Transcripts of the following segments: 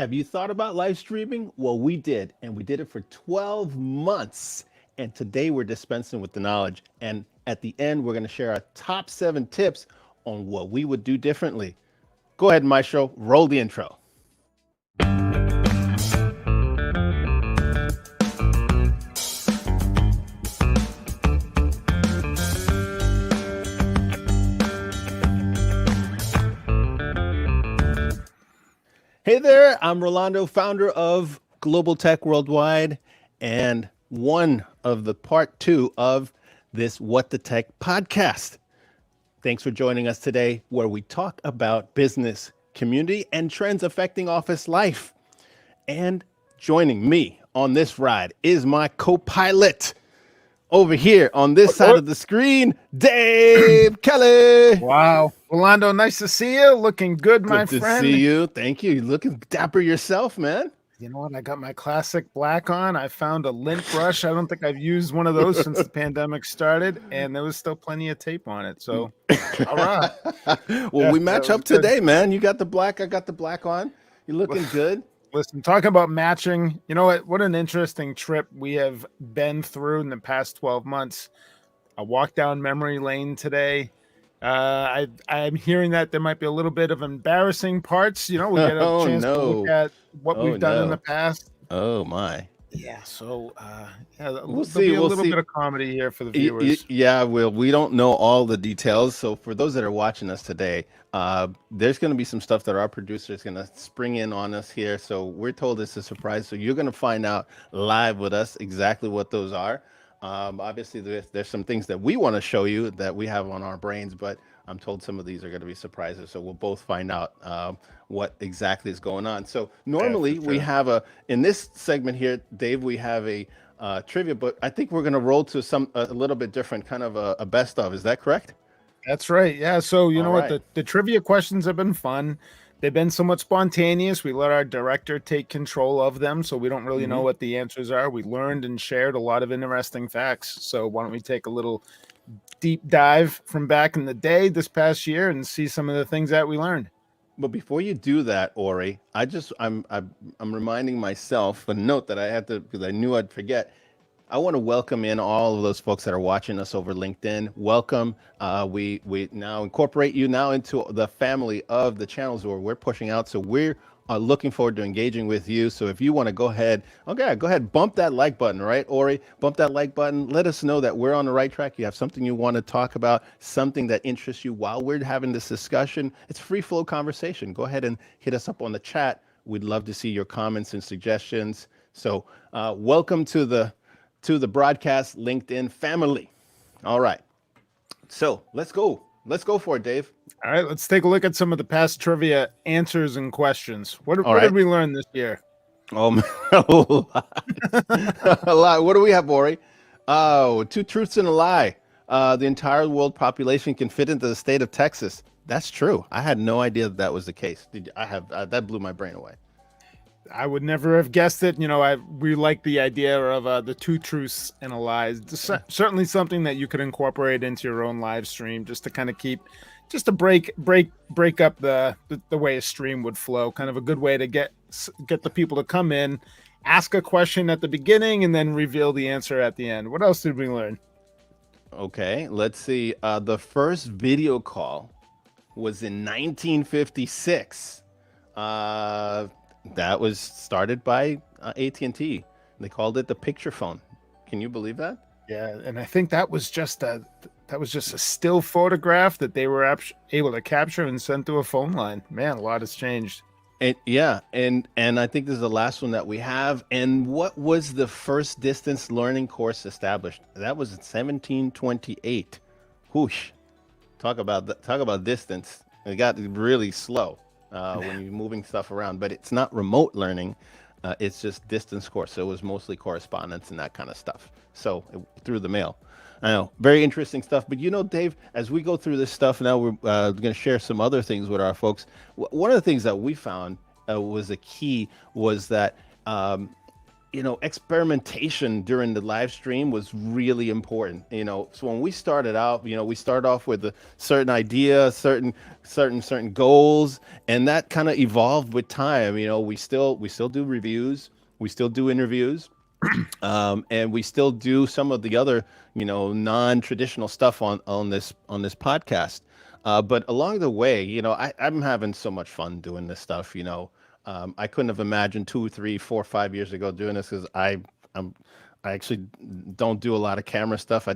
Have you thought about live streaming? Well, we did, and we did it for 12 months. And today we're dispensing with the knowledge. And at the end, we're going to share our top 7 tips on what we would do differently. Go ahead, Maestro, roll the intro. Hey there, I'm Rolando, founder of Global Tech Worldwide, and one of the part 2 of this What the Tech podcast. Thanks for joining us today, where we talk about business, community, and trends affecting office life. And joining me on this ride is my co-pilot over here on this side of the screen, Dave Kelly. Wow. Rolando, nice to see you. Looking good, my friend. Good to see you. Thank you. You're looking dapper yourself, man. You know what? I got my classic black on. I found a lint brush. I don't think I've used one of those since the pandemic started, and there was still plenty of tape on it. So, all right. Well, we match up today, man. You got the black. I got the black on. You're looking good. Listen, talking about matching, you know what an interesting trip we have been through in the past 12 months. I walked down memory lane today. I'm hearing that there might be a little bit of embarrassing parts. You know, we get a chance to look at what we've done in the past. Oh, my. Yeah, so we'll see. A little bit of comedy here for the viewers. Yeah, we don't know all the details. So for those that are watching us today, there's going to be some stuff that our producer is going to spring in on us here. So we're told it's a surprise. So you're going to find out live with us exactly what those are. Obviously, there's some things that we want to show you that we have on our brains, but I'm told some of these are going to be surprises. So we'll both find out what exactly is going on. So normally we have in this segment here, Dave, we have a trivia, but I think we're going to roll to a little bit different kind of a best of. Is that correct? That's right. Yeah. So you know what? The trivia questions have been fun. They've been somewhat spontaneous. We let our director take control of them, so we don't really know what the answers are. We learned and shared a lot of interesting facts. So why don't we take a little deep dive from back in the day this past year and see some of the things that we learned. But before you do that, Ori, I'm reminding myself a note that I had to, because I knew I'd forget. I want to welcome in all of those folks that are watching us over LinkedIn. Welcome. We now incorporate you now into the family of the channels where we're pushing out. So we're looking forward to engaging with you. So if you want to go ahead, bump that like button, right, Ori? Bump that like button. Let us know that we're on the right track. You have something you want to talk about, something that interests you while we're having this discussion. It's free flow conversation. Go ahead and hit us up on the chat. We'd love to see your comments and suggestions. So welcome to the broadcast LinkedIn family. All right. So let's go for it, Dave. All right. Let's take a look at some of the past trivia answers and questions. What did we learn this year? Oh, a lot. What do we have, Ori? Oh, 2 truths and a lie. The entire world population can fit into the state of Texas. That's true. I had no idea that was the case. That blew my brain away. I would never have guessed it. You know, we like the idea of the 2 truths and a lie. It's certainly something that you could incorporate into your own live stream, just to kind of break up the way a stream would flow. Kind of a good way to get the people to come in, ask a question at the beginning, and then reveal the answer at the end. What else did we learn? Okay, let's see. The first video call was in 1956. That was started by AT&T. They called it the picture phone. Can you believe that? Yeah, and I think that was just a still photograph that they were able to capture and send to a phone line. Man, a lot has changed. And I think this is the last one that we have. And what was the first distance learning course established? That was in 1728. Whoosh! Talk about distance. It got really slow. When you're moving stuff around, but it's not remote learning. It's just distance course. So it was mostly correspondence and that kind of stuff. So through the mail. I know, very interesting stuff. But you know, Dave, as we go through this stuff now, we're going to share some other things with our folks. One of the things that we found was a key was that experimentation during the live stream was really important. So when we started out, we started off with a certain idea, certain goals, and that kind of evolved with time. We still do reviews, we still do interviews, and we still do some of the other non-traditional stuff on this podcast. But along the way, I'm having so much fun doing this stuff. I couldn't have imagined 2, 3, 4, 5 years ago doing this, because I'm I actually don't do a lot of camera stuff. I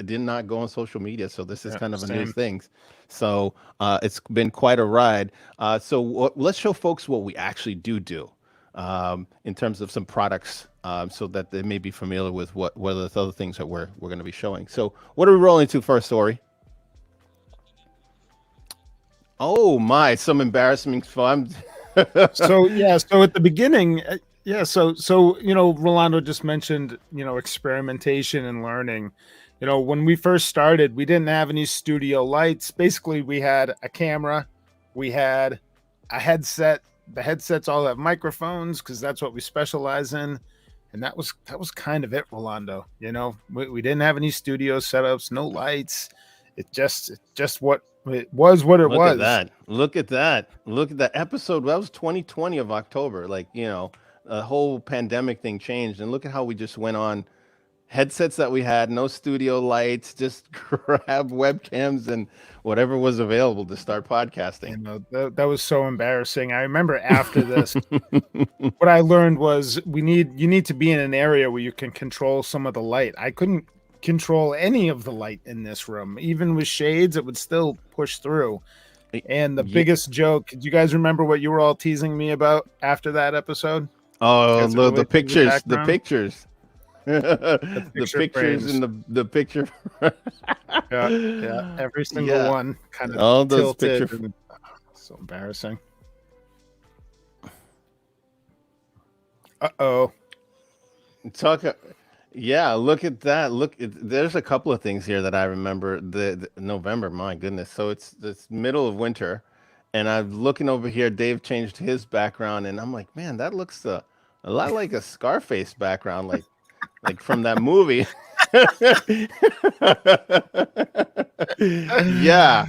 did not go on social media, so this is kind of a new Same. thing. So it's been quite a ride. Let's show folks what we actually do in terms of some products, so that they may be familiar with what are the other things that we're going to be showing. So what are we rolling to first, Ori? Oh my, some embarrassing fun. So at the beginning, Rolando just mentioned experimentation and learning. When we first started, we didn't have any studio lights. Basically, we had a camera, we had a headset. The headsets all have microphones because that's what we specialize in, and that was kind of it, Rolando. We didn't have any studio setups, no lights. It was what it Look at was. that. Look at that. Look at that episode. That was 2020 of October. Like, the whole pandemic thing changed. And look at how we just went on headsets that we had, no studio lights, just grab webcams and whatever was available to start podcasting. That was so embarrassing. I remember after this, what I learned was you need to be in an area where you can control some of the light. I couldn't control any of the light in this room. Even with shades, it would still push through. And the biggest joke, do you guys remember what you were all teasing me about after that episode? Oh, the pictures, the pictures. The pictures frames. and the picture. Yeah. Every single one kind of all those tilted. picture. So embarrassing. Uh-oh. Yeah, look at that. There's a couple of things here that I remember. The November, my goodness. So it's middle of winter, and I'm looking over here. Dave changed his background, and I'm like, man, that looks a lot like a Scarface background, like from that movie. Yeah,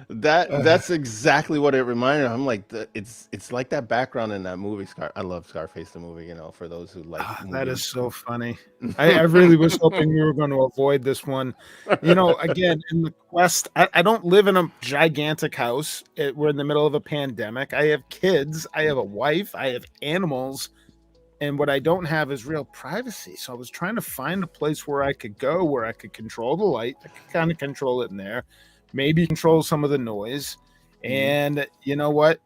that's exactly what it reminded me. I'm like, it's like that background in that movie. I love Scarface the movie. For those who like That movies. is so funny. I really was hoping we were going to avoid this one. Again, in the quest, I don't live in a gigantic house. We're in the middle of a pandemic. I have kids. I have a wife. I have animals. And what I don't have is real privacy. So I was trying to find a place where I could go, where I could control the light. I could kind of control it in there, maybe control some of the noise. And you know what?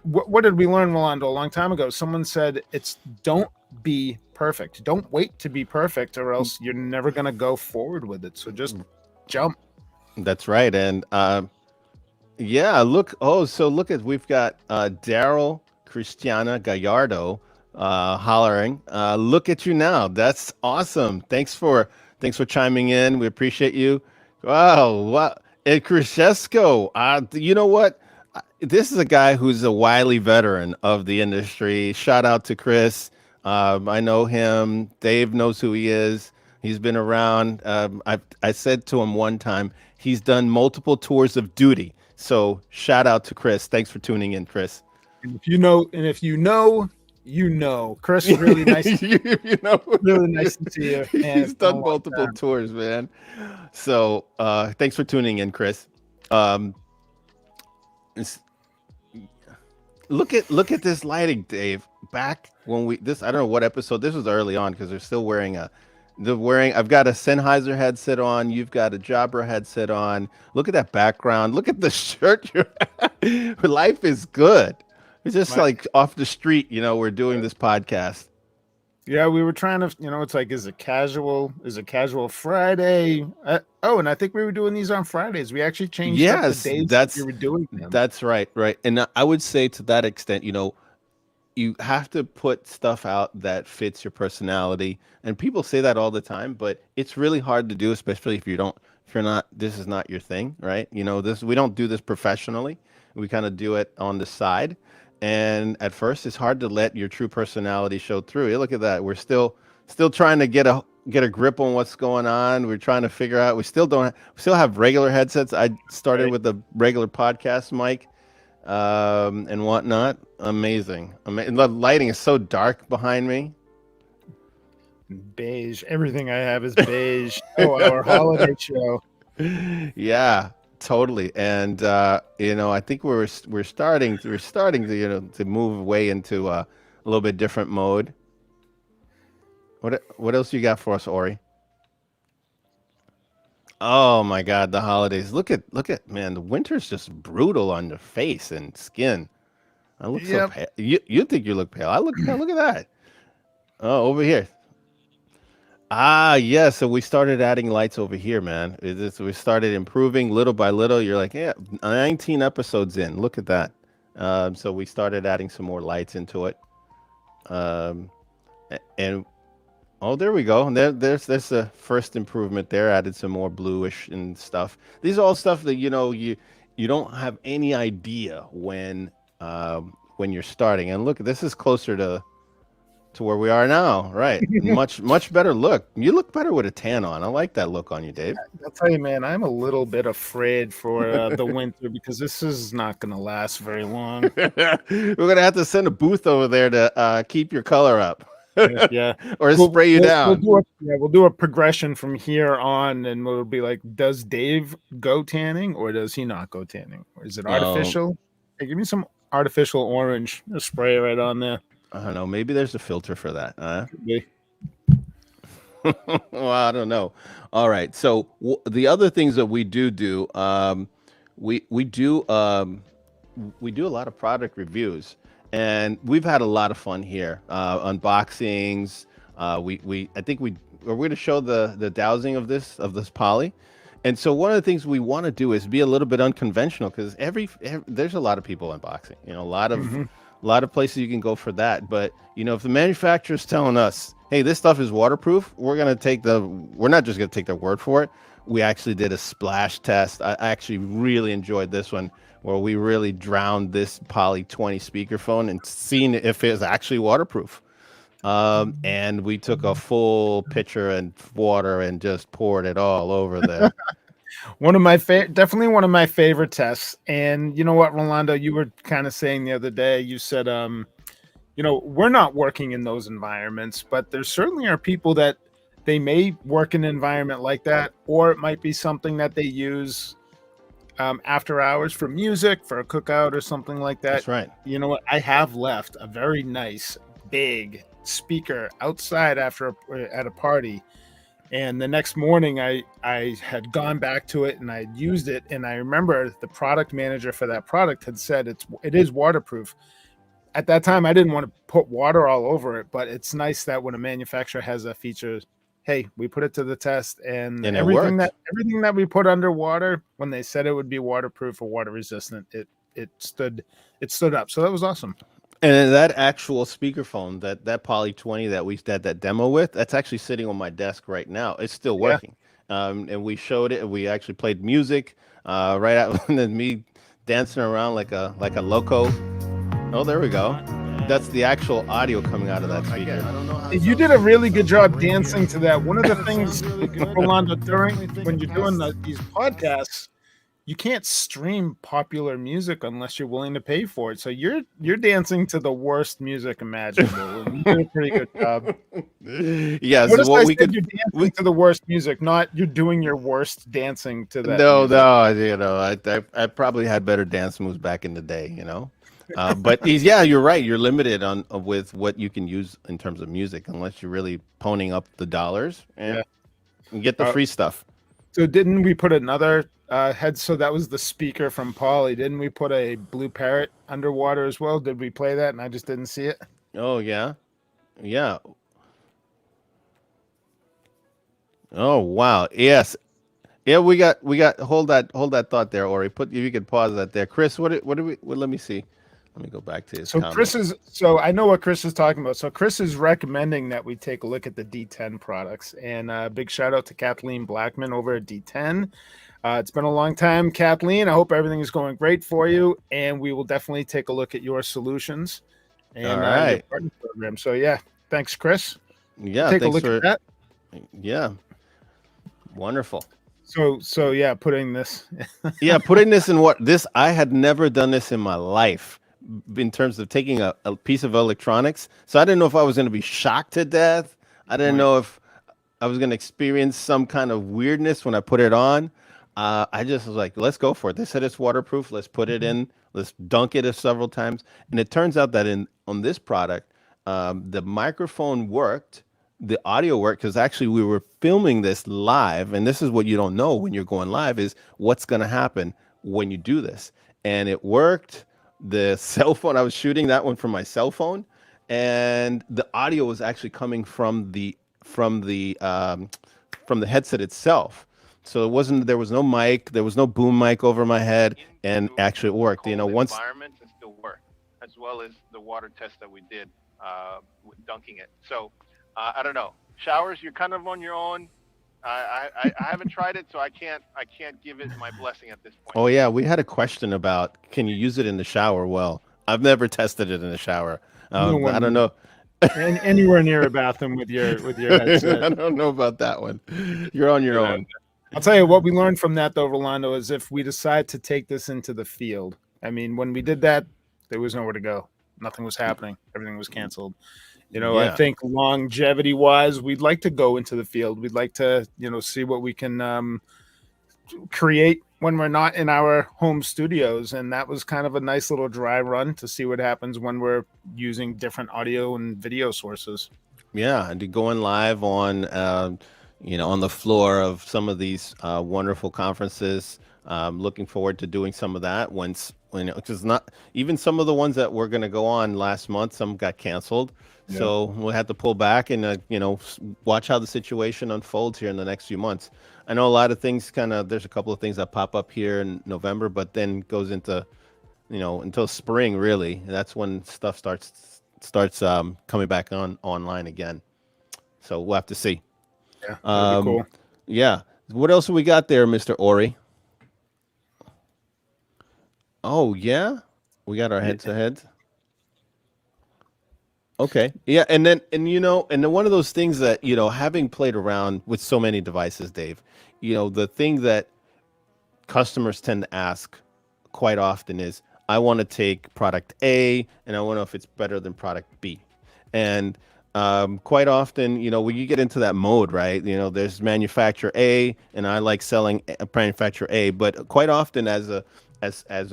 What did we learn, Rolando, a long time ago? Someone said don't be perfect. Don't wait to be perfect, or else you're never going to go forward with it. So just jump. That's right. And yeah, look. Oh, so look we've got Daryl Cristiana Gallardo hollering. Look at you now. That's awesome. Thanks for chiming in. We appreciate you. Wow. Wow. And Krzyzewsko, you know what? This is a guy who's a wily veteran of the industry. Shout out to Chris. I know him. Dave knows who he is. He's been around. I said to him one time, he's done multiple tours of duty. So shout out to Chris. Thanks for tuning in, Chris. And if you know, Chris, really nice. Really nice to see you. He's done multiple tours, man. So thanks for tuning in, Chris. Look at this lighting, Dave. Back when I don't know what episode. This was early on because they're still wearing I've got a Sennheiser headset on. You've got a Jabra headset on. Look at that background. Look at the shirt. Life is good. It's just like off the street, we're doing this podcast. Yeah, we were trying to, it's like, is it casual? Is it casual Friday? And I think we were doing these on Fridays. We actually changed up the days that we were doing them. That's right. And I would say to that extent, you have to put stuff out that fits your personality. And people say that all the time, but it's really hard to do, especially if this is not your thing, right? We don't do this professionally. We kind of do it on the side. and at first it's hard to let your true personality show through. Hey, look at that. We're still trying to get a grip on what's going on. We're trying to figure out. We still have regular headsets. I started with a regular podcast mic, and whatnot. Amazing. The lighting is so dark behind me. Beige. Everything I have is beige. Oh, our holiday show. Yeah, totally. And I think we're starting to to move away into a little bit different mode. What else you got for us, Ori? Oh my God, the holidays. Look at man, the winter's just brutal on the face and skin. I look so pale. You think you look pale. I look pale. Look at that. Oh, over here. Ah, yeah. So we started adding lights over here, man. We started improving little by little. You're like, yeah, 19 episodes in. Look at that. So we started adding some more lights into it. And oh, there we go. There's the first improvement there. Added some more bluish and stuff. These are all stuff that you don't have any idea when you're starting. And look, this is closer to where we are now, right? much better look. You look better with a tan on. I like that look on you, Dave. I'll tell you, man, I'm a little bit afraid for the winter because this is not going to last very long. We're gonna have to send a booth over there to keep your color up. Yeah, or spray you down. We'll do a progression from here on, and we'll be like, does Dave go tanning or does he not go tanning? Or is it artificial? Hey, give me some artificial orange. Just spray it right on there. I don't know. Maybe there's a filter for that. Well, I don't know. All right. So the other things that we do, we do a lot of product reviews, and we've had a lot of fun here. Unboxings. I think we're going to show the dowsing of this poly. And so one of the things we want to do is be a little bit unconventional because there's a lot of people unboxing. A lot of places you can go for that. But, if the manufacturer's telling us, hey, this stuff is waterproof, we're not just going to take their word for it. We actually did a splash test. I actually really enjoyed this one where we really drowned this Poly 20 speakerphone and seen if it's actually waterproof. And we took a full pitcher and water and just poured it all over there. Definitely one of my favorite tests. And you know what, Rolando, you were kind of saying the other day, you said, we're not working in those environments, but there certainly are people that they may work in an environment like that, or it might be something that they use after hours for music, for a cookout or something like that. That's right. You know what? I have left a very nice, big speaker outside at a party. And the next morning, I had gone back to it and I used it. And I remember the product manager for that product had said it is waterproof. At that time, I didn't want to put water all over it, but it's nice that when a manufacturer has a feature, hey, we put it to the test, and everything that we put underwater, when they said it would be waterproof or water resistant, it stood up. So that was awesome. And that actual speakerphone, that Poly 20 that we did that demo with, that's actually sitting on my desk right now. It's still working. Yeah. And we showed it. We actually played music right out, and then me dancing around like a loco. Oh, there we go. That's the actual audio coming out of that speaker. I don't know how you did a really good job dancing to that. One of the things, Rolando, when you're doing these podcasts, you can't stream popular music unless you're willing to pay for it. So you're dancing to the worst music imaginable. You did a pretty good job. Yeah, so what you're dancing to the worst music, not you're doing your worst dancing to that. No, I probably had better dance moves back in the day, But you're right. You're limited with what you can use in terms of music unless you're really poning up the dollars and get the free stuff. So didn't we put another head? So that was the speaker from Poly. Didn't we put a BlueParrott underwater as well? Did we play that and I just didn't see it? Oh yeah, yeah. Oh wow, yes, yeah. We got. Hold that thought there, Ori. If you could pause that there, Chris. What do we? Let me see. Let me go back to his comment. So I know what Chris is talking about. So Chris is recommending that we take a look at the D10 products. And big shout out to Kathleen Blackman over at D10. It's been a long time, Kathleen. I hope everything is going great for you, and we will definitely take a look at your solutions All and your right. partner program. So yeah, thanks, Chris. We'll Yeah. take a Thanks look at for. that. Yeah. Wonderful. So yeah, putting this. Yeah, putting this in what this I had never done this in my life in terms of taking a piece of electronics. So I didn't know if I was going to be shocked to death. I didn't Point. know if I was going to experience some kind of weirdness when I put it on. I just was like, let's go for it. They said it's waterproof. Let's put it in. Let's dunk it several times. And it turns out that in on this product, the microphone worked, the audio worked because actually we were filming this live, and this is what you don't know when you're going live is what's going to happen when you do this. And it worked. The cell phone I was shooting that one from my cell phone, and the audio was actually coming from the from the headset itself. So it wasn't there was no mic, there was no boom mic over my head, and Into actually it a worked. You know, cold once environment and still work, as well as the water test that we did with dunking it. So I don't know. Showers, you're kind of on your own. I haven't tried it, so I can't give it my blessing at this point. oh yeah, we had a question about can you use it in the shower? Well, I've never tested it in the shower. No I one don't would know. anywhere near a bathroom with your headset. I don't know about that one. You're on your own. I'll tell you what we learned from that though, Rolando, is if we decide to take this into the field. I mean, when we did that, there was nowhere to go. Nothing was happening. Everything was canceled. I Yeah. think longevity wise, we'd like to go into the field. We'd like to, see what we can create when we're not in our home studios. And that was kind of a nice little dry run to see what happens when we're using different audio and video sources. Yeah, and going live on, on the floor of some of these wonderful conferences. Looking forward to doing some of that when because not even some of the ones that were going to go on last month, some got canceled. Yeah. So we'll have to pull back and watch how the situation unfolds here in the next few months. I know a lot of things there's a couple of things that pop up here in November, but then goes into until spring really. That's when stuff starts coming back online again. So we'll have to see. Yeah, that'd be cool. Yeah. What else have we got there, Mr. Ori? Oh yeah, we got our head to heads. Okay. Yeah, and then one of those things that having played around with so many devices, Dave, the thing that customers tend to ask quite often is, I want to take product A and I want to know if it's better than product B. And quite often, when you get into that mode, right, there's manufacturer A and I like selling manufacturer A, but quite often as a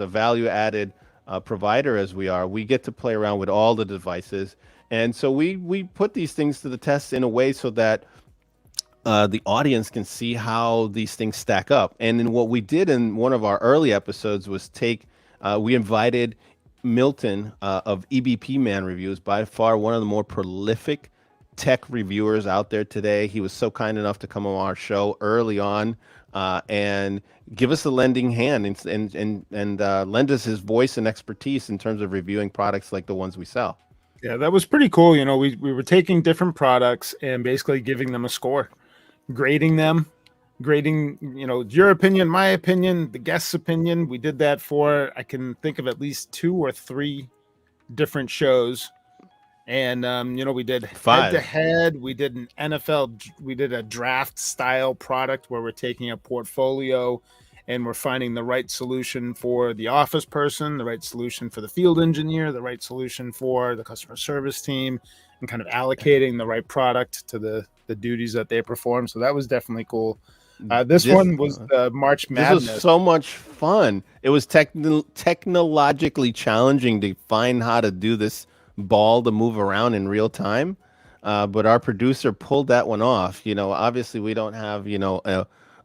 value added provider as we are, we get to play around with all the devices. And so we put these things to the test in a way so that the audience can see how these things stack up. And then what we did in one of our early episodes was we invited Milton of EBPMAN Reviews, by far one of the more prolific tech reviewers out there today. He was so kind enough to come on our show early on and give us a lending hand and lend us his voice and expertise in terms of reviewing products like the ones we sell. Yeah, that was pretty cool. We were taking different products and basically giving them a score, grading them, your opinion, my opinion, the guest's opinion. We did that for, I can think of at least 2 or 3 different shows. And, we did head to head. We did an NFL, we did a draft style product where we're taking a portfolio and we're finding the right solution for the office person, the right solution for the field engineer, the right solution for the customer service team, and kind of allocating the right product to the duties that they perform. So that was definitely cool. This one was March Madness. This was so much fun. It was technologically challenging to find how to do this ball to move around in real time. But our producer pulled that one off. Obviously we don't have,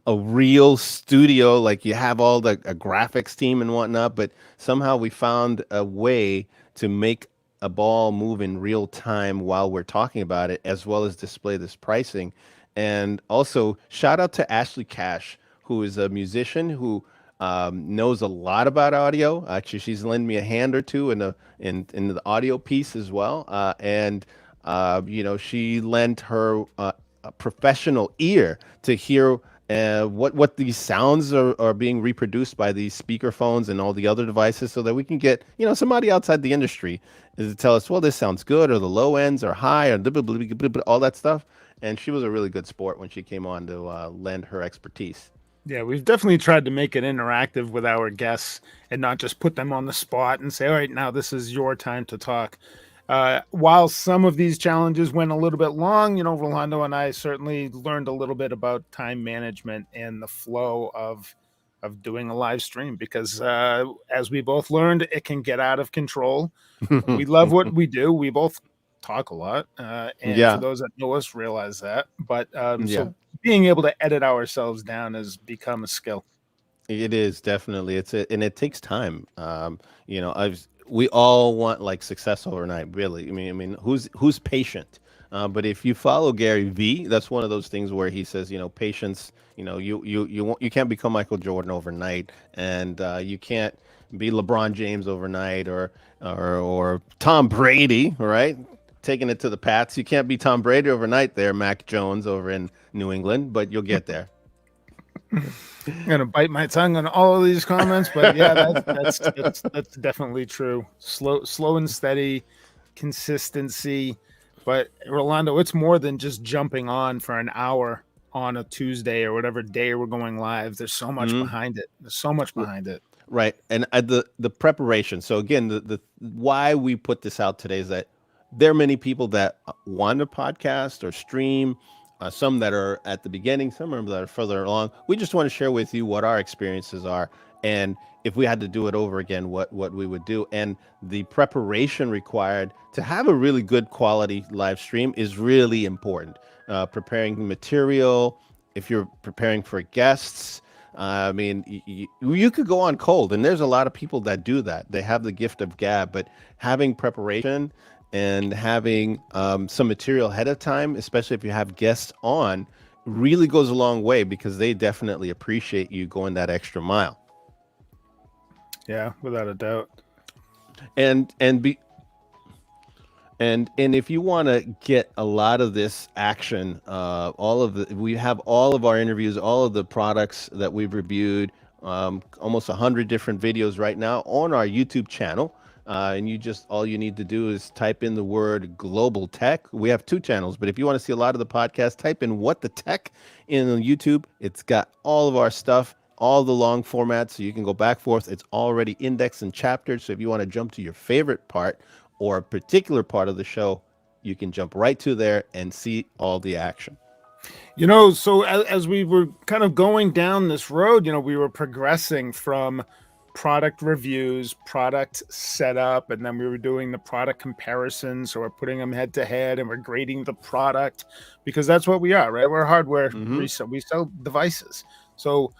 a real studio like you have all the graphics team and whatnot, but somehow we found a way to make a ball move in real time while we're talking about it, as well as display this pricing. And also shout out to Ashley Cash, who is a musician who knows a lot about audio. Actually, she's lent me a hand or two in the audio piece as well. And she lent her a professional ear to hear what these sounds are being reproduced by these speaker phones and all the other devices, so that we can get somebody outside the industry is to tell us, well, this sounds good, or the low ends are high, or all that stuff. And she was a really good sport when she came on to lend her expertise. Yeah, we've definitely tried to make it interactive with our guests and not just put them on the spot and say, all right, now this is your time to talk. While some of these challenges went a little bit long, Rolando and I certainly learned a little bit about time management and the flow of doing a live stream, because as we both learned, it can get out of control. We love what we do. We both talk a lot, and for Yeah, those that know us, realize that. But yeah. so being able to edit ourselves down has become a skill. It is definitely and it takes time. We all want like success overnight, really. I mean, who's patient? But if you follow Gary V, that's one of those things where he says, patience. You can't become Michael Jordan overnight, and you can't be LeBron James overnight, or Tom Brady, right? Taking it to the Pats. You can't be Tom Brady overnight there, Mac Jones over in New England, but you'll get there. I'm gonna bite my tongue on all of these comments, but yeah, that's definitely true. Slow and steady, consistency. But Rolando, it's more than just jumping on for an hour on a Tuesday or whatever day we're going live. There's so much behind it. There's so much behind it. Right, and the preparation. So again, the why we put this out today is that there are many people that want to podcast or stream. Some that are at the beginning, some that are further along. We just want to share with you what our experiences are, and if we had to do it over again, what we would do, and the preparation required to have a really good quality live stream is really important. Preparing material, if you're preparing for guests. I mean, you could go on cold, and there's a lot of people that do that. They have the gift of gab, but having preparation and having some material ahead of time, especially if you have guests on, really goes a long way, because they definitely appreciate you going that extra mile. Yeah, without a doubt. And if you want to get a lot of this action, we have all of our interviews, all of the products that we've reviewed, almost 100 different videos right now on our YouTube channel. And all you need to do is type in the word Global Tech. We have 2 channels, but if you want to see a lot of the podcasts, type in What the Tech in YouTube. It's got all of our stuff, all the long formats, so you can go back and forth. It's already indexed and chaptered, so if you want to jump to your favorite part or a particular part of the show, you can jump right to there and see all the action. So as we were kind of going down this road, we were progressing from product reviews, product setup, and then we were doing the product comparisons. So we're putting them head to head and we're grading the product, because that's what we are, right? We're hardware resale. We sell devices. So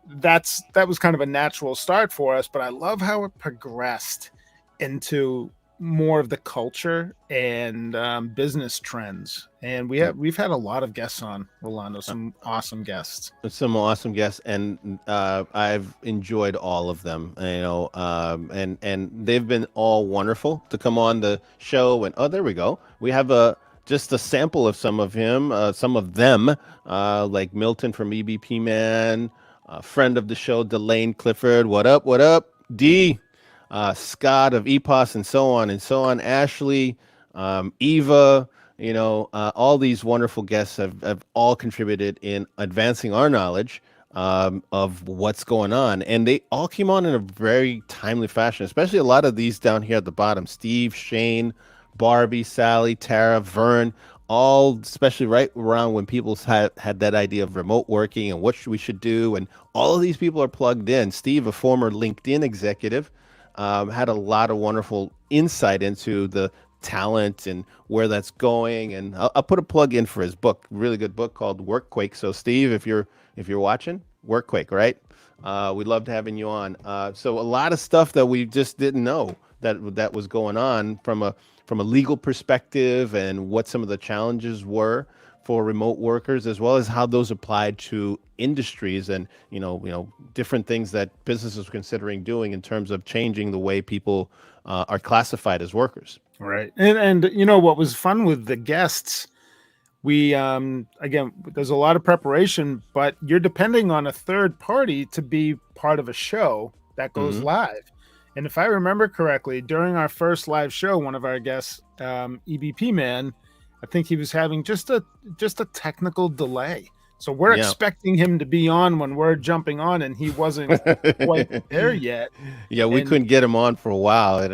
that was kind of a natural start for us, but I love how it progressed into more of the culture and business trends. And we've had a lot of guests on, Rolando, some awesome guests. And I've enjoyed all of them, and they've been all wonderful to come on the show. And there we go. We have just a sample of some of them, like Milton from EBPMAN, friend of the show, DeLaine, Clifford. What up, D? Scott of EPOS, and so on, Ashley, Eva, all these wonderful guests have all contributed in advancing our knowledge of what's going on. And they all came on in a very timely fashion, especially a lot of these down here at the bottom: Steve, Shane, Barbie, Sally, Tara, Vern, all especially right around when people had that idea of remote working and what we should do. And all of these people are plugged in. Steve, a former LinkedIn executive, had a lot of wonderful insight into the talent and where that's going. And I'll put a plug in for his book, really good book called Workquake. So Steve, if you're watching, Workquake, right? We'd love to having you on. So a lot of stuff that we just didn't know that was going on from a legal perspective, and what some of the challenges were for remote workers, as well as how those applied to industries and different things that businesses are considering doing in terms of changing the way people are classified as workers. Right. And what was fun with the guests, we again, there's a lot of preparation, but you're depending on a third party to be part of a show that goes live. And if I remember correctly, during our first live show, one of our guests, EBPMAN, I think he was having just a technical delay. So we're expecting him to be on when we're jumping on, and he wasn't quite there yet. Yeah, we couldn't get him on for a while, and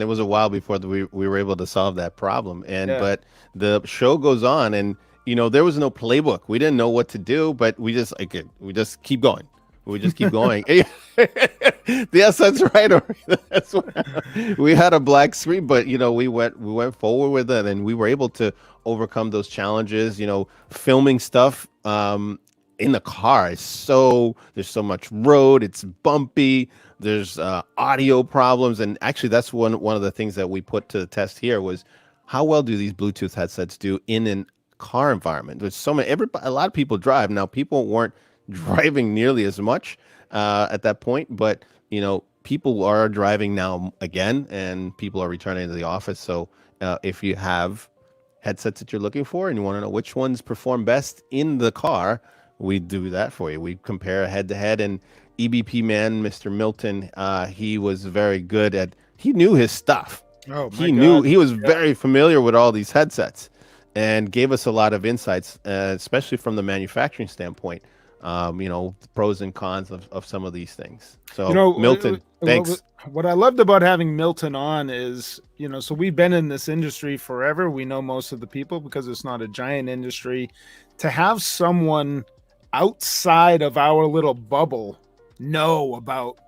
it was a while before we were able to solve that problem. But the show goes on, and there was no playbook. We didn't know what to do, but we just keep going. We just keep going. Yes, that's right. That's what, we had a black screen, but we went forward with it, and we were able to overcome those challenges. Filming stuff in the car is there's so much road, it's bumpy, there's audio problems, and actually that's one of the things that we put to the test here was how well do these Bluetooth headsets do in a car environment. There's a lot of people drive now. People weren't driving nearly as much at that point, but people are driving now again, and people are returning to the office. So if you have headsets that you're looking for and you want to know which ones perform best in the car, we do that for you. We compare head to head, and EBPMAN, Mr. Milton, he was very good he knew his stuff. He was very familiar with all these headsets and gave us a lot of insights, especially from the manufacturing standpoint. The pros and cons of some of these things. So Milton, thanks. What I loved about having Milton on is, so we've been in this industry forever. We know most of the people because it's not a giant industry. To have someone outside of our little bubble know about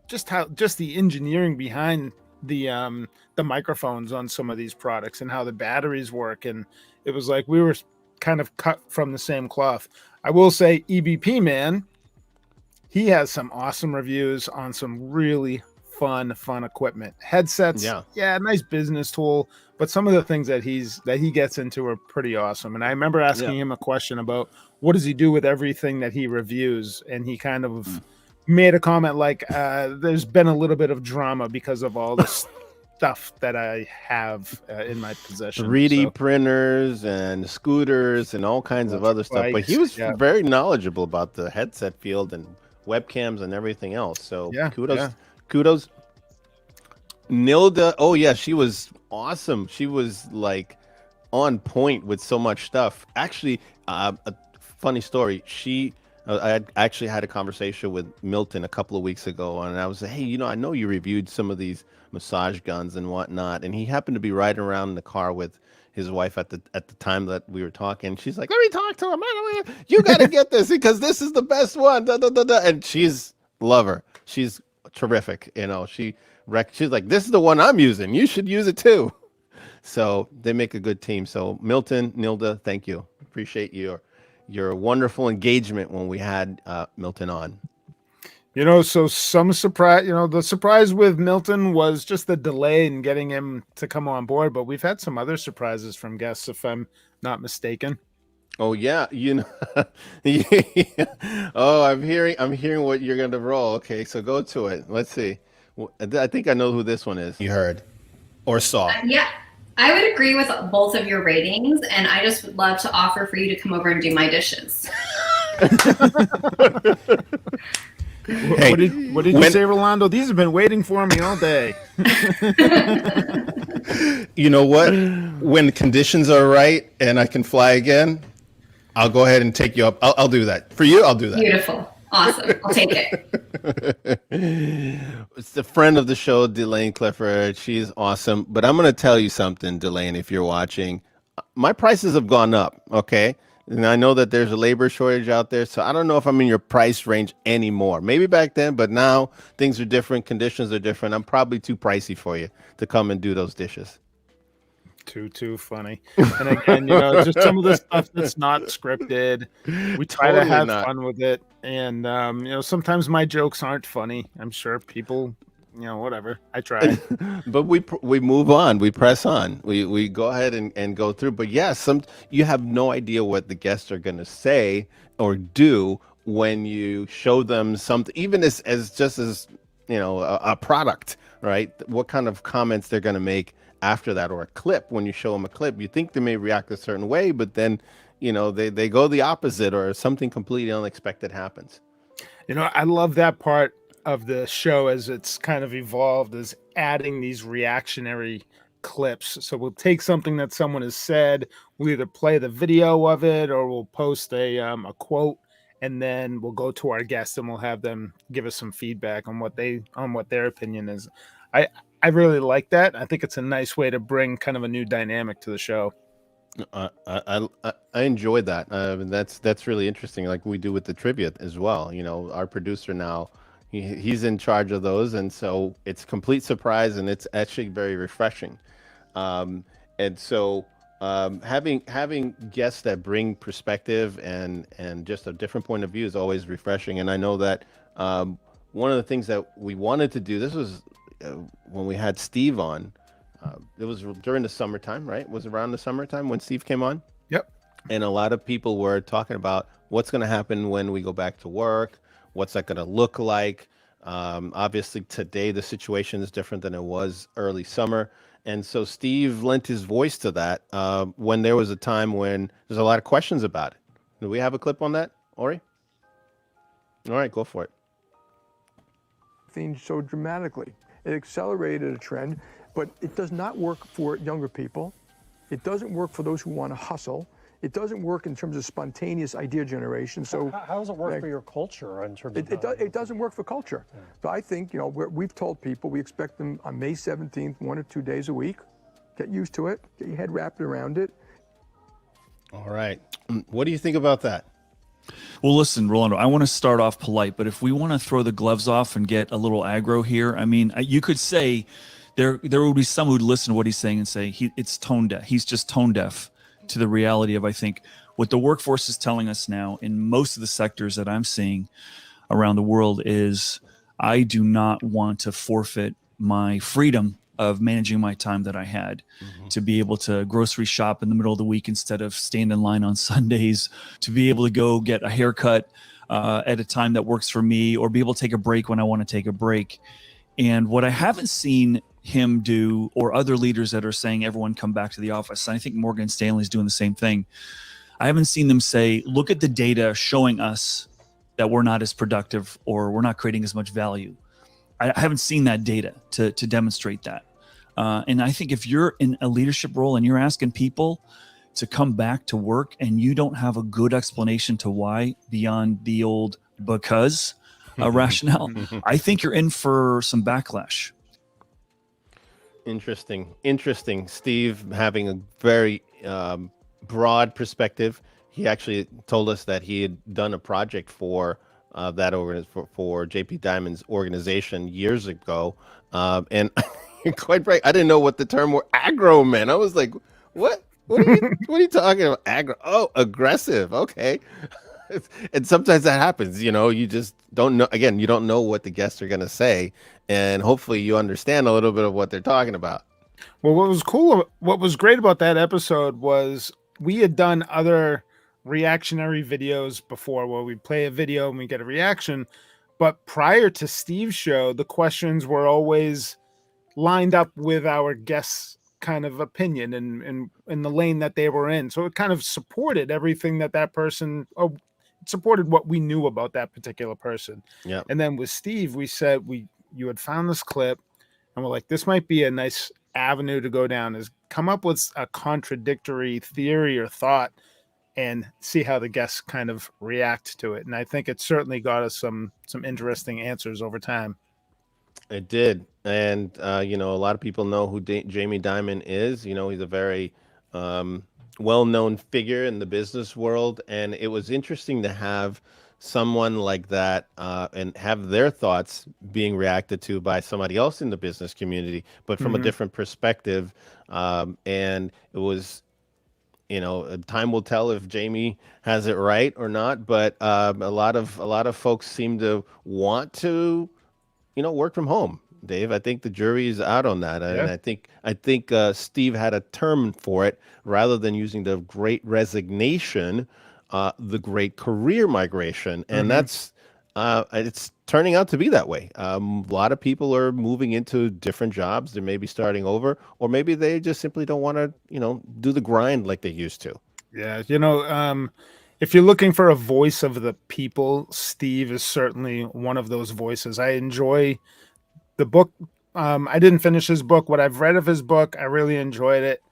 just the engineering behind the microphones on some of these products and how the batteries work. And it was like we were kind of cut from the same cloth. I will say EBPMAN, he has some awesome reviews on some really fun equipment. Headsets, nice business tool, but some of the things that he gets into are pretty awesome. And I remember asking him a question about what does he do with everything that he reviews, and he kind of made a comment like, there's been a little bit of drama because of all this stuff that I have in my possession. 3D printers and scooters and all kinds of other stuff. But he was very knowledgeable about the headset field and webcams and everything else. So kudos. Nilda, oh yeah, she was awesome. She was like on point with so much stuff. Actually, a funny story. I actually had a conversation with Milton a couple of weeks ago, and I was like, hey, I know you reviewed some of these massage guns and whatnot, and he happened to be riding around in the car with his wife at the time that we were talking. She's like, let me talk to him. You got to get this because this is the best one. And love her. She's terrific. She's like, this is the one I'm using. You should use it too. So they make a good team. So Milton, Nilda, thank you. Appreciate your wonderful engagement when we had Milton on. So some surprise, the surprise with Milton was just the delay in getting him to come on board, but we've had some other surprises from guests, if I'm not mistaken. Oh yeah. Oh, I'm hearing what you're going to roll. Okay. So go to it. Let's see. I think I know who this one is. You heard or saw. Yeah. I would agree with both of your ratings, and I just would love to offer for you to come over and do my dishes. Hey, what did you say, Rolando? These have been waiting for me all day. You know what? When conditions are right and I can fly again, I'll go ahead and take you up. I'll do that. For you, I'll do that. Beautiful. Awesome. I'll take it. It's the friend of the show, DeLaine Clifford. She's awesome. But I'm going to tell you something, DeLaine, if you're watching. My prices have gone up, okay? And I know that there's a labor shortage out there, so I don't know if I'm in your price range anymore. Maybe back then, but now things are different. Conditions are different. I'm probably too pricey for you to come and do those dishes. Too funny. And again, just some of the stuff that's not scripted. We try to have fun with it. And, sometimes my jokes aren't funny. I'm sure people, whatever. I try. But we move on. We press on. We go ahead and go through. But you have no idea what the guests are going to say or do when you show them something, even as a product right? What kind of comments they're going to make after that, or a clip. When you show them a clip, you think they may react a certain way, but then, they go the opposite, or something completely unexpected happens. I love that part of the show as it's kind of evolved, is adding these reactionary clips. So we'll take something that someone has said, we'll either play the video of it, or we'll post a quote, and then we'll go to our guests and we'll have them give us some feedback on what their opinion is. I really like that. I think it's a nice way to bring kind of a new dynamic to the show. I enjoyed that. That's really interesting. Like we do with the trivia as well. Our producer now, he's in charge of those, and so it's complete surprise, and it's actually very refreshing. And so having guests that bring perspective and just a different point of view is always refreshing. And I know that one of the things that we wanted to do, this was when we had Steve on. It was during the summertime, right? It was around the summertime when Steve came on. Yep. And a lot of people were talking about what's going to happen when we go back to work. What's that going to look like? Obviously, today the situation is different than it was early summer. And so Steve lent his voice to that when there was a time when there's a lot of questions about it. Do we have a clip on that, Ori? All right, go for it. Things so dramatically. It accelerated a trend. But it does not work for younger people. It doesn't work for those who want to hustle. It doesn't work in terms of spontaneous idea generation. So how does it work for your culture in terms of it doesn't work for culture. Yeah. So I think, we've told people we expect them on May 17th, 1 or 2 days a week. Get used to it. Get your head wrapped around it. All right. What do you think about that? Well, listen, Rolando, I want to start off polite, but if we want to throw the gloves off and get a little aggro here, I mean, you could say there will be some who'd listen to what he's saying and say it's tone deaf. He's just tone deaf to the reality of, I think, what the workforce is telling us now in most of the sectors that I'm seeing around the world is I do not want to forfeit my freedom of managing my time that I had to be able to grocery shop in the middle of the week instead of stand in line on Sundays, to be able to go get a haircut at a time that works for me, or be able to take a break when I want to take a break. And what I haven't seen him do, or other leaders that are saying everyone come back to the office, and I think Morgan Stanley is doing the same thing, I haven't seen them say, look at the data showing us that we're not as productive or we're not creating as much value. I haven't seen that data to demonstrate that. And I think if you're in a leadership role and you're asking people to come back to work and you don't have a good explanation to why beyond the old because rationale, I think you're in for some backlash. Interesting. Steve having a very broad perspective. He actually told us that he had done a project for for JP Diamond's organization years ago, and quite right, I didn't know what the term aggro meant. I was like, what are you talking about? Aggro? Oh, aggressive. Okay. And sometimes that happens, you just don't know. Again, you don't know what the guests are going to say, and hopefully you understand a little bit of what they're talking about. Well, what was great about that episode was we had done other reactionary videos before where we play a video and we get a reaction. But prior to Steve's show, the questions were always lined up with our guests' kind of opinion and in the lane that they were in. So it kind of supported everything that person, supported what we knew about that particular person. Yeah. And then with Steve, we said you had found this clip and we're like, this might be a nice avenue to go down, is come up with a contradictory theory or thought and see how the guests kind of react to it. And I think it certainly got us some interesting answers over time. It did. And, a lot of people know who Jamie Dimon is. He's a very well-known figure in the business world. And it was interesting to have someone like that and have their thoughts being reacted to by somebody else in the business community, but from a different perspective. And it was, time will tell if Jamie has it right or not. But a lot of folks seem to want to, work from home. Dave, I think the jury is out on that. Yeah. And I think Steve had a term for it, rather than using the great resignation, the great career migration. And that's It's turning out to be that way. A lot of people are moving into different jobs. They may be starting over, or maybe they just simply don't want to, do the grind like they used to. Yeah, if you're looking for a voice of the people, Steve is certainly one of those voices. I enjoy the book. I didn't finish his book. What I've read of his book, I really enjoyed it.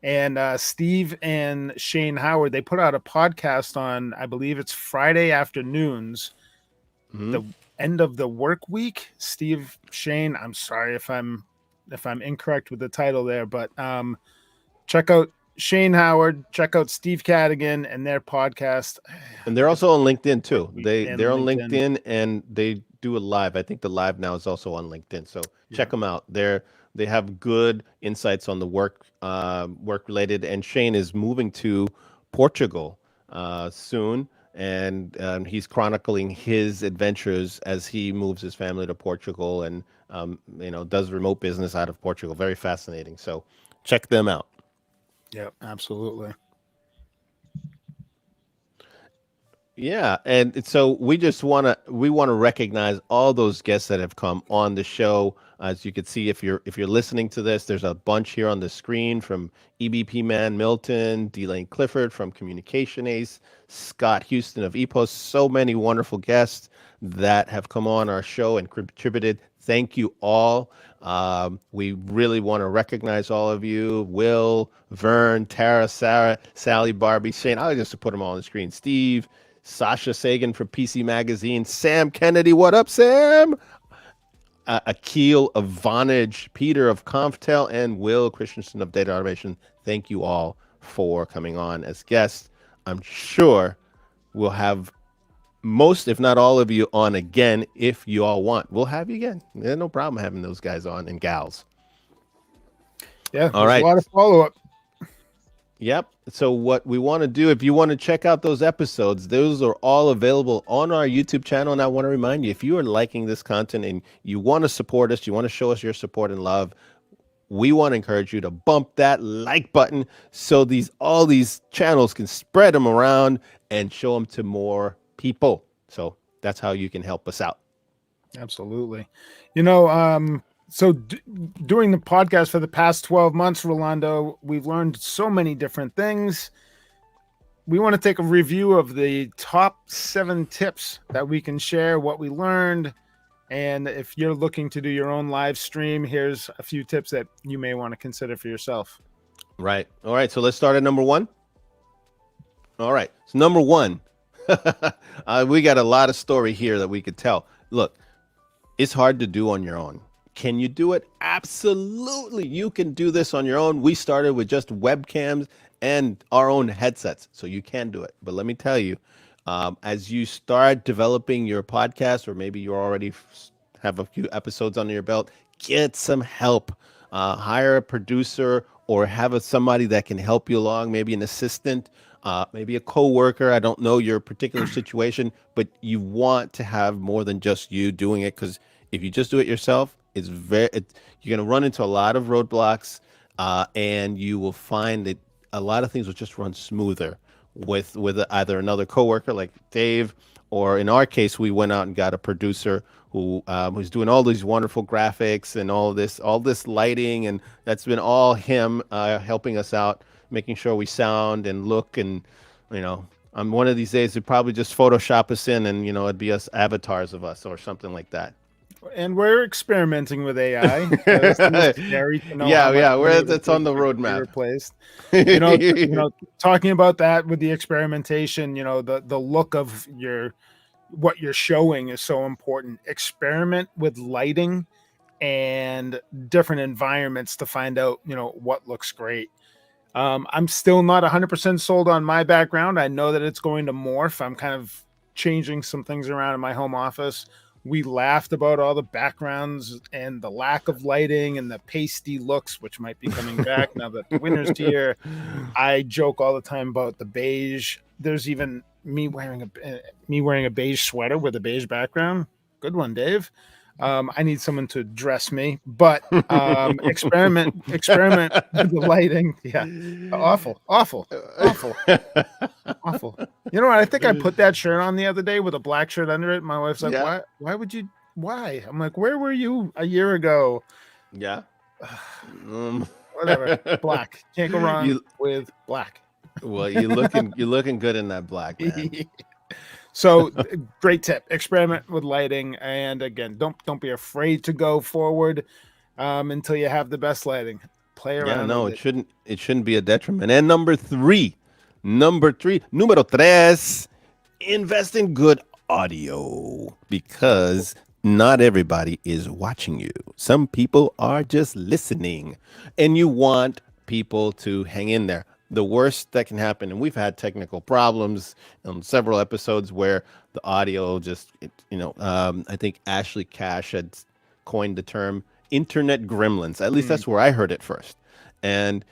And Steve and Shane Howard, they put out a podcast on, I believe it's Friday afternoons, the end of the work week. Steve, Shane, I'm sorry if I'm incorrect with the title there, but check out Shane Howard, check out Steve Cadigan and their podcast. And they're also on LinkedIn too. They're on LinkedIn and they do a live. I think the live now is also on LinkedIn. So check them out. They have good insights on the work related. And Shane is moving to Portugal soon, and he's chronicling his adventures as he moves his family to Portugal and does remote business out of Portugal. Very fascinating. So check them out. Yep, absolutely. Yeah, and so we want to recognize all those guests that have come on the show. As you can see, if you're listening to this, there's a bunch here on the screen from EBPMAN Milton, DeLaine Clifford from Communication Ace, Scott Houston of EPOS. So many wonderful guests that have come on our show and contributed. Thank you all. We really want to recognize all of you. Will, Vern, Tara, Sarah, Sally, Barbie, Shane. I just put them all on the screen. Steve, Sasha Sagan from PC Magazine, Sam Kennedy. What up, Sam? Akil of Vonage, Peter of ConfTel, and Will Christensen of Data Automation. Thank you all for coming on as guests. I'm sure we'll have most, if not all of you on again if you all want. We'll have you again. There's no problem having those guys on and gals. Yeah, all right. A lot of follow-up. Yep. So what we want to do, if you want to check out those episodes, those are all available on our YouTube channel. And I want to remind you, if you are liking this content and you want to support us, you want to show us your support and love, we want to encourage you to bump that like button so all these channels can spread them around and show them to more people. So that's how you can help us out. Absolutely. So during the podcast for the past 12 months, Rolando, we've learned so many different things. We want to take a review of the top 7 tips that we can share, what we learned. And if you're looking to do your own live stream, here's a few tips that you may want to consider for yourself. Right. All right. So let's start at number 1. All right. So number 1, we got a lot of story here that we could tell. Look, it's hard to do on your own. Can you do it? Absolutely. You can do this on your own. We started with just webcams and our own headsets, so you can do it. But let me tell you, as you start developing your podcast, or maybe you already have a few episodes under your belt, get some help. Hire a producer or have somebody that can help you along, maybe an assistant, maybe a coworker. I don't know your particular situation, but you want to have more than just you doing it, because if you just do it yourself, you're going to run into a lot of roadblocks, and you will find that a lot of things will just run smoother with either another coworker like Dave, or in our case, we went out and got a producer who's doing all these wonderful graphics and all this lighting, and that's been all him helping us out, making sure we sound and look, and on one of these days, he'd probably just Photoshop us in, and it'd be us avatars of us or something like that. And we're experimenting with AI. That's on the roadmap. Replaced. Talking about that with the experimentation, the look of what you're showing is so important. Experiment with lighting and different environments to find out, what looks great. I'm still not 100% sold on my background. I know that it's going to morph. I'm kind of changing some things around in my home office. We laughed about all the backgrounds and the lack of lighting and the pasty looks, which might be coming back now that the winter's here. I joke all the time about the beige. There's even me wearing a beige sweater with a beige background. Good one, Dave. I need someone to dress me, but experiment with the lighting. Yeah, awful. You know what? I think I put that shirt on the other day with a black shirt under it. My wife's like, Yeah. "Why? Why would you? Why?" I'm like, "Where were you a year ago?" Yeah. Whatever. Black. Can't go wrong with black. Well, you're looking good in that black, man. So great tip. Experiment with lighting, and again, don't be afraid to go forward until you have the best lighting. Play around. Yeah, no, it shouldn't be a detriment. And number three, número tres, invest in good audio, because not everybody is watching you. Some people are just listening, and you want people to hang in there. The worst that can happen, and we've had technical problems on several episodes where the audio just, I think Ashley Cash had coined the term internet gremlins. At least that's where I heard it first. And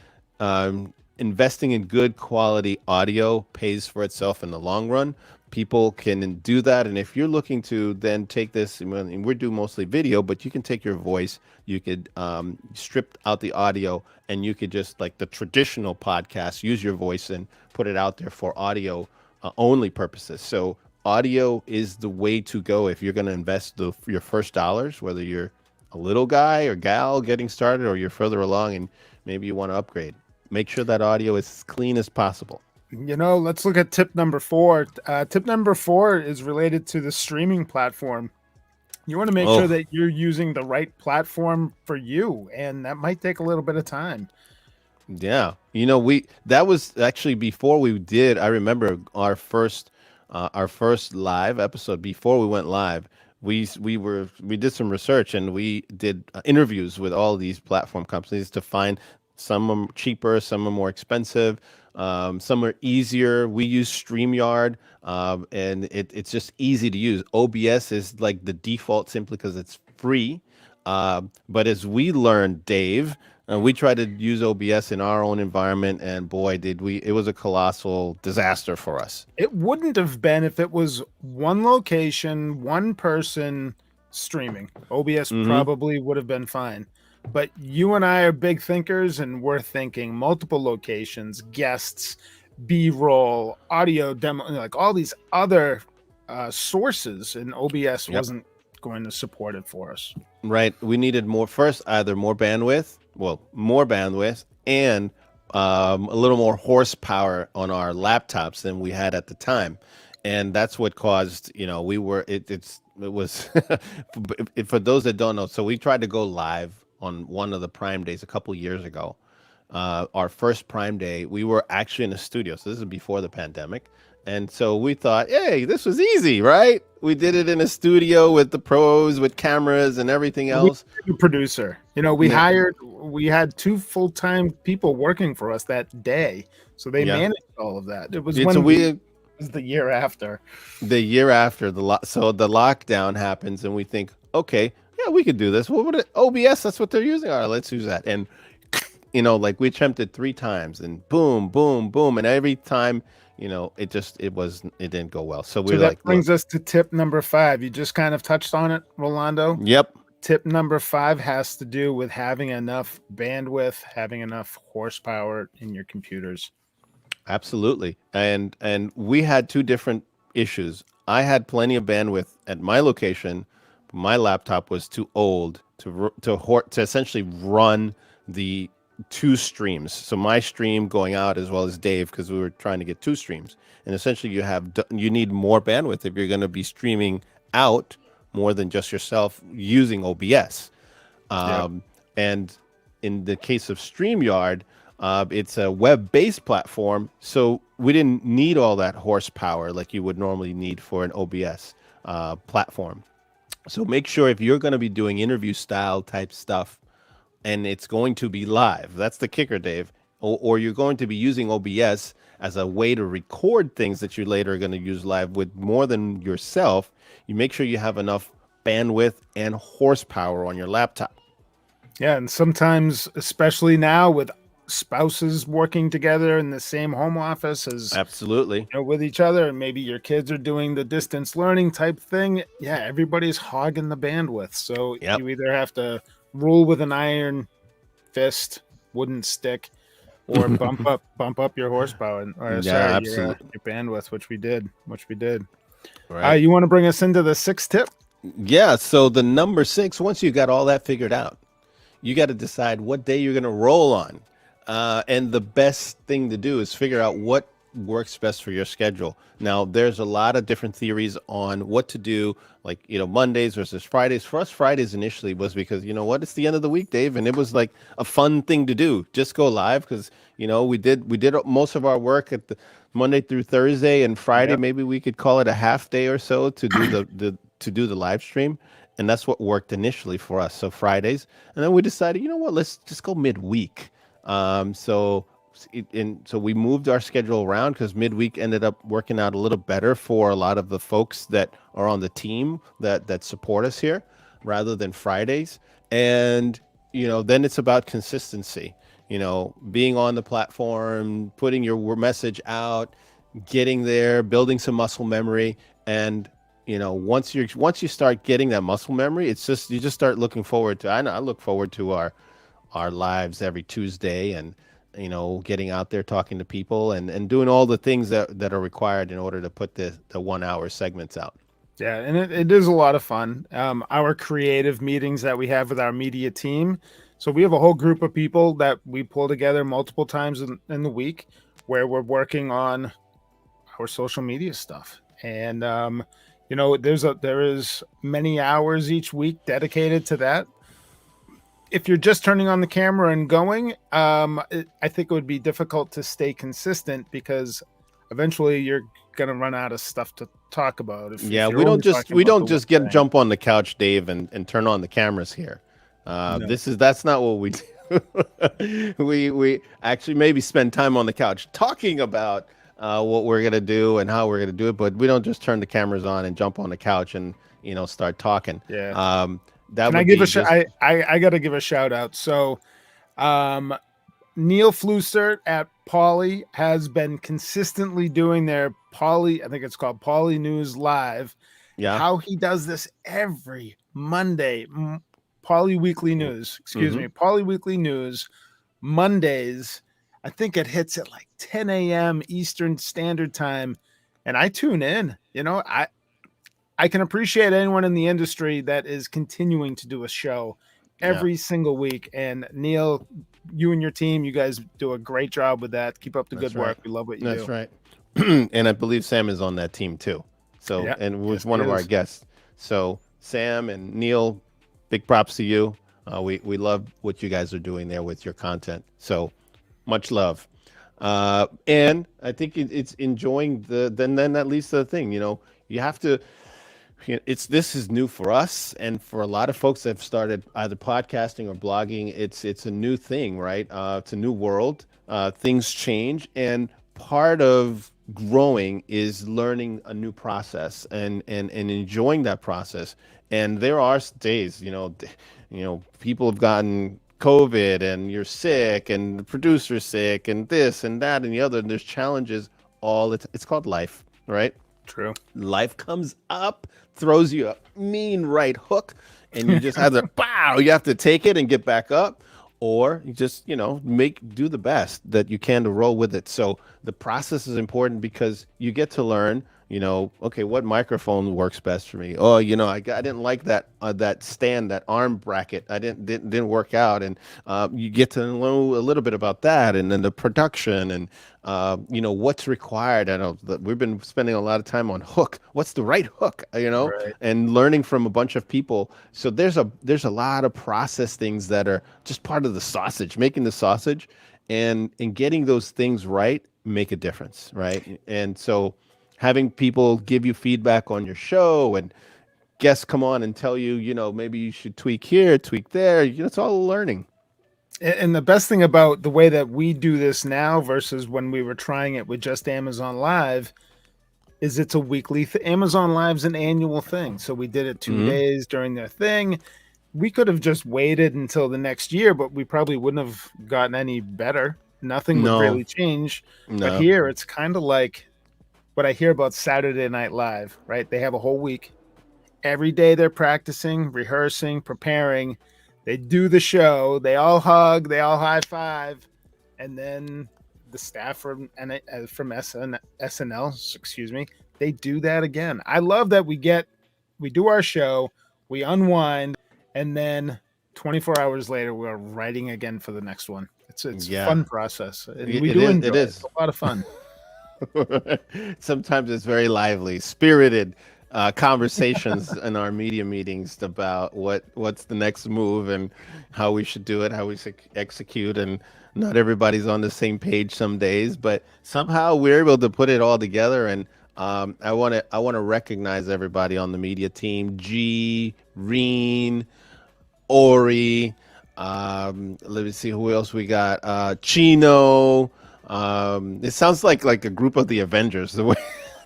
investing in good quality audio pays for itself in the long run. People can do that. And if you're looking to then take this, and we do mostly video, but you can take your voice, you could strip out the audio, and you could just, like the traditional podcast, use your voice and put it out there for audio only purposes. So audio is the way to go if you're going to invest your first dollars, whether you're a little guy or gal getting started, or you're further along and maybe you want to upgrade. Make sure that audio is as clean as possible. Let's look at tip number 4. Tip number 4 is related to the streaming platform. You want to make sure that you're using the right platform for you, and that might take a little bit of time. Yeah. That was actually before we did, I remember our first live episode before we went live. We did some research, and we did interviews with all these platform companies to find some are cheaper, some are more expensive, some are easier. We use StreamYard, and it's just easy to use. OBS is like the default simply because it's free. But as we learned, Dave, we tried to use OBS in our own environment, and boy, did we! It was a colossal disaster for us. It wouldn't have been if it was one location, one person streaming. OBS probably would have been fine. But you and I are big thinkers, and we're thinking multiple locations, guests, B-roll, audio demo, like all these other sources, and OBS wasn't going to support it for us. Right. We needed either more bandwidth, and a little more horsepower on our laptops than we had at the time. And that's what caused, it was, for those that don't know, so we tried to go live on one of the Prime days a couple years ago. Our first Prime day, we were actually in a studio. So this is before the pandemic. And so we thought, hey, this was easy, right? We did it in a studio with the pros, with cameras and everything else. We had a producer. We had 2 full-time people working for us that day. So they managed all of that. It was it was the year after. The year after so the lockdown happens, and we think, okay, yeah, we could do this. What would OBS? That's what they're using. All right, let's use that. And we attempted 3 times, and boom, boom, boom, and every time, it didn't go well. So that brings us to tip number 5. You just kind of touched on it, Rolando. Yep. Tip number 5 has to do with having enough bandwidth, having enough horsepower in your computers. Absolutely. And we had 2 different issues. I had plenty of bandwidth at my location. My laptop was too old to essentially run the 2 streams. So my stream going out as well as Dave, because we were trying to get 2 streams. And essentially you need more bandwidth if you're going to be streaming out more than just yourself using OBS. And in the case of StreamYard, it's a web-based platform, so we didn't need all that horsepower like you would normally need for an OBS platform. So make sure if you're going to be doing interview style type stuff, and it's going to be live, that's the kicker, Dave, or you're going to be using OBS as a way to record things that you later are going to use live with more than yourself, you make sure you have enough bandwidth and horsepower on your laptop. Yeah, and sometimes, especially now with spouses working together in the same home office as absolutely with each other, and maybe your kids are doing the distance learning type thing, everybody's hogging the bandwidth. So you either have to rule with an iron fist, wooden stick, or bump up your horsepower, or Yeah, your bandwidth, which we did. Right. You want to bring us into the 6th tip? Yeah. So the number 6, once you got all that figured out, you got to decide what day you're going to roll on. And the best thing to do is figure out what works best for your schedule. Now, there's a lot of different theories on what to do, like, Mondays versus Fridays. For us, Fridays initially was because, it's the end of the week, Dave, and it was like a fun thing to do. Just go live because, we did most of our work at the Monday through Thursday, and Friday, Yep. maybe we could call it a half day or so to do the live stream. And that's what worked initially for us. So Fridays, and then we decided, let's just go midweek. So we moved our schedule around because midweek ended up working out a little better for a lot of the folks that are on the team that support us here, rather than Fridays. And then it's about consistency. Being on the platform, putting your message out, getting there, building some muscle memory, and once you start getting that muscle memory, it's just you just start looking forward to. I look forward to our lives every Tuesday, and getting out there talking to people and doing all the things that are required in order to put the 1 hour segments out. Yeah, and it is a lot of fun. Our creative meetings that we have with our media team. So we have a whole group of people that we pull together multiple times in the week where we're working on our social media stuff. And there is many hours each week dedicated to that. If you're just turning on the camera and going, I think it would be difficult to stay consistent because eventually you're going to run out of stuff to talk about. We don't just jump on the couch, Dave, and turn on the cameras here. No. That's not what we do. we actually maybe spend time on the couch talking about what we're gonna do and how we're gonna do it, but we don't just turn the cameras on and jump on the couch and start talking. Yeah. Can I give I got to give a shout out. So, Neil Flusert at Poly has been consistently doing their I think it's called Poly News Live. Yeah. How he does this every Monday, Poly Weekly News. Excuse me, Poly Weekly News Mondays. I think it hits at like 10 a.m. Eastern Standard Time, and I tune in. I can appreciate anyone in the industry that is continuing to do a show every single week. And Neil, you and your team, you guys do a great job with that. Keep up the good work. We love what you do. That's right. And I believe Sam is on that team too. So, and was one of our guests. So Sam and Neil, big props to you. We love what you guys are doing there with your content. So much love. And I think it's enjoying then that leads to the thing, you have to, this is new for us, and for a lot of folks that have started either podcasting or blogging, it's a new thing, right? It's a new world. Things change, and part of growing is learning a new process and enjoying that process. And there are days, people have gotten COVID and you're sick and the producer's sick and this and that and the other, and there's challenges it's called life, right? True. Life comes up, throws you a mean right hook, and you just have you have to take it and get back up, or you just, do the best that you can to roll with it. So the process is important because you get to learn, okay, what microphone works best for me? Oh, I didn't like that stand, that arm bracket. I didn't work out. And you get to know a little bit about that, and then the production and what's required. I know that we've been spending a lot of time on hook. What's the right hook? Right. And learning from a bunch of people. So there's a lot of process things that are just part of the sausage, making the sausage, and getting those things right make a difference, right? And so having people give you feedback on your show and guests come on and tell you, maybe you should tweak here, tweak there. It's all learning. And the best thing about the way that we do this now versus when we were trying it with just Amazon Live is it's a weekly Amazon Live's an annual thing. So we did it 2 days during their thing. We could have just waited until the next year, but we probably wouldn't have gotten any better. Nothing would really change. No. But here it's kind of like what I hear about Saturday Night Live, right? They have a whole week. Every day they're practicing, rehearsing, preparing. They do the show. They all hug. They all high five. and then the staff from SNL, excuse me, they do that again. I love that we do our show, we unwind, and then 24 hours later we're writing again for the next one. It's a fun process, and we do enjoy it. It's a lot of fun. Sometimes it's very lively, spirited conversations in our media meetings about what's the next move and how we should do it, how we should execute. And not everybody's on the same page some days, but somehow we're able to put it all together. And I want to recognize everybody on the media team: G, Reen, Ori. Let me see who else we got. Chino. It sounds like a group of the Avengers, the way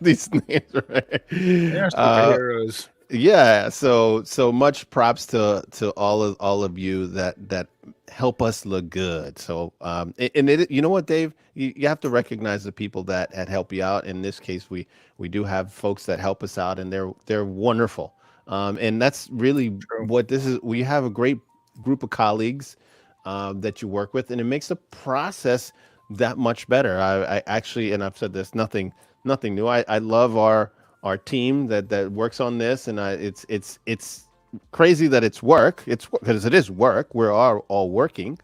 these names are. They're superheroes. Yeah, so much props to all of you that help us look good. So you know what, Dave, you have to recognize the people that help you out. In this case, we do have folks that help us out, and they're wonderful. And that's really what this is. We have a great group of colleagues that you work with, and it makes the process that much better. I actually, and I've said this, nothing new. I love our team that works on this, and it's crazy that it's work. It's because it is work. We're all working,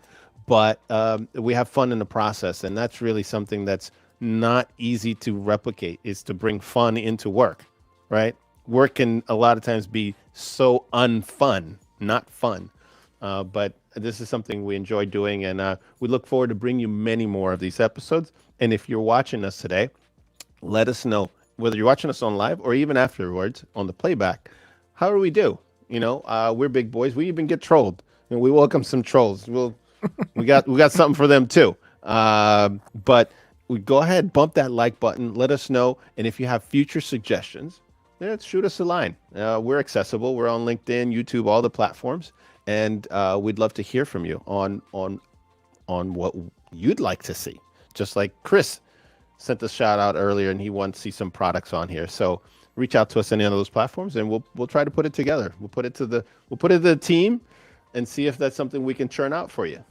but we have fun in the process, and that's really something that's not easy to replicate. Is to bring fun into work, right? Work can a lot of times be so unfun, not fun, but this is something we enjoy doing, and we look forward to bringing you many more of these episodes. And if you're watching us today, let us know whether you're watching us on live or even afterwards on the playback. How do we do? We're big boys. We even get trolled, and we welcome some trolls. We got something for them too. But we go ahead, bump that like button. Let us know, and if you have future suggestions, shoot us a line. We're accessible. We're on LinkedIn, YouTube, all the platforms. And we'd love to hear from you on what you'd like to see. Just like Chris sent a shout out earlier, and he wants to see some products on here. So reach out to us on any of those platforms, and we'll try to put it together. We'll put it to the team, and see if that's something we can churn out for you.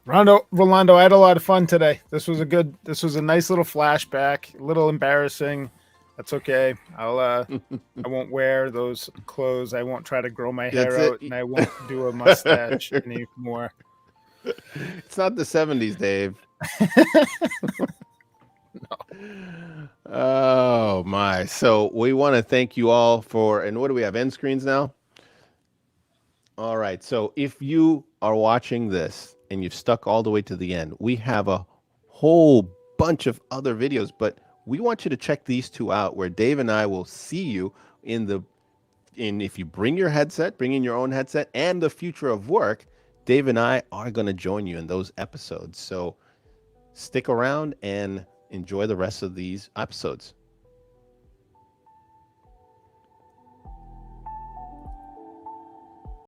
Rolando, I had a lot of fun today. This was a nice little flashback. A little embarrassing. That's okay. I won't wear those clothes. I won't try to grow my hair out, and I won't do a mustache anymore. It's not the 70s, Dave. No. Oh my. So we want to thank you all and what do we have? End screens now? All right. So if you are watching this and you've stuck all the way to the end, we have a whole bunch of other videos, but we want you to check these two out, where Dave and I will see you if you bring your headset, bring in your own headset, and the future of work, Dave and I are going to join you in those episodes. So stick around and enjoy the rest of these episodes.